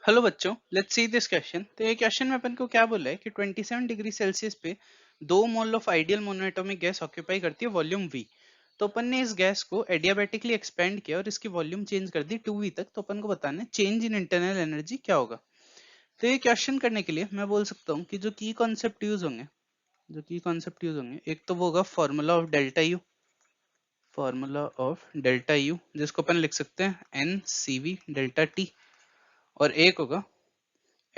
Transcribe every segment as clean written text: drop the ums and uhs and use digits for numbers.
Hello बच्चों, let's see this question. तो ये क्वेश्चन में अपन को क्या बोला है कि 27 डिग्री सेल्सियस पे 2 mole of ideal monoatomic gas occupy करती है वॉल्यूम वी। तो अपन ने इस गैस को एडियाबेटिकली एक्सपेंड किया और इसकी वॉल्यूम चेंज कर दी 2v तक। तो अपन को बताना है चेंज इन इंटरनल एनर्जी क्या होगा। तो ये क्वेश्चन करने के लिए मैं बोल सकता हूँ कि जो की कॉन्सेप्ट यूज होंगे एक तो वो होगा फॉर्मूला ऑफ डेल्टा यू जिसको अपन लिख सकते हैं N C V delta T. और एक होगा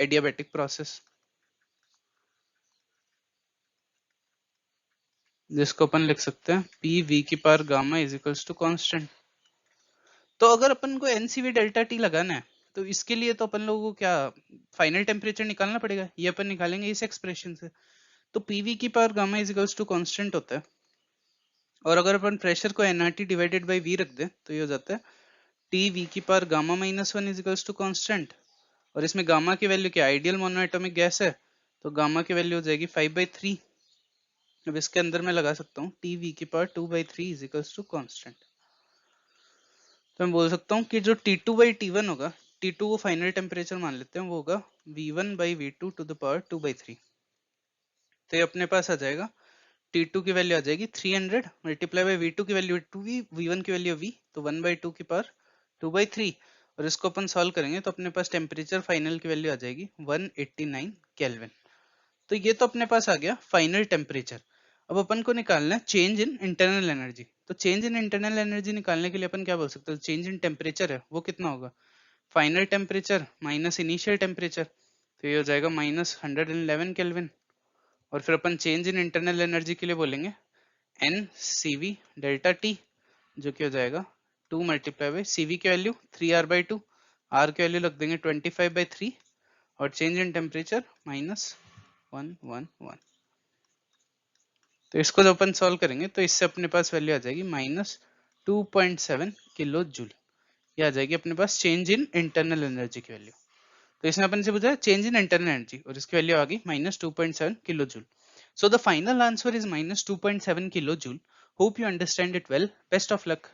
एडियाबेटिक प्रोसेस जिसको अपन लिख सकते हैं पी वी की power gamma is equals to constant. तो अगर अपन को एनसीवी डेल्टा टी लगाना है तो इसके लिए तो अपन लोगों को क्या फाइनल टेम्परेचर निकालना पड़ेगा। ये अपन निकालेंगे इस एक्सप्रेशन से। तो पीवी की power gamma is equals to constant होता है। और अगर अपन प्रेशर को एनआरटी डिवाइडेड बाई वी रख दे तो ये हो जाता है टी वी की power gamma -1 is equals to constant. और इसमें गामा की वैल्यू क्या आइडियल मोनोएटॉमिक गैस है तो गामा की वैल्यू हो जाएगी 5/3। अब इसके अंदर मैं लगा सकता हूँ टी वी की power 2/3 is equals to constant. तो मैं बोल सकता हूँ कि जो T2/T1 होगा, T2 को फाइनल टेम्परेचर मान लेते हैं, वो होगा V1/V2 टू द पावर 2/3। तो ये अपने पास आ जाएगा T2 की वैल्यू आ जाएगी 300 मल्टीप्लाई बाई V2 की वैल्यू 2V, V1 की वैल्यू V, तो 1/2 की पावर 2/3। और इसको अपन सॉल्व करेंगे तो अपने पास टेम्परेचर फाइनल की वैल्यू आ जाएगी 189 केल्विन। तो ये तो अपने पास आ गया फाइनल टेम्परेचर। अब अपन को निकालना है चेंज इन इंटरनल एनर्जी। तो चेंज इन इंटरनल एनर्जी निकालने के लिए अपन क्या बोल सकते हैं, चेंज इन टेम्परेचर है वो कितना होगा, final temperature minus initial temperature. तो ये हो जाएगा -111 केल्विन। और फिर अपन चेंज इन इंटरनल एनर्जी के लिए बोलेंगे N C V delta T, जो कि हो जाएगा 2 मल्टीप्लाई बाई सी वी की वैल्यू 3r/2, आर की वैल्यू रख देंगे 25/3 और चेंज इन टेम्परेचर -111। तो इसको जब अपन सॉल्व करेंगे तो इससे अपने पास वैल्यू आ जाएगी -2.7 किलो जूल। ये आ जाएगी अपने पास चेंज इन इंटरनल एनर्जी की वैल्यू। तो इसमें अपन से पूछा है चेंज इन इंटरनल एनर्जी और इसकी वैल्यू आ गई -2.7 kilo joule. So the final answer is -2.7 kilo joule. Hope you understand it well. Best of luck.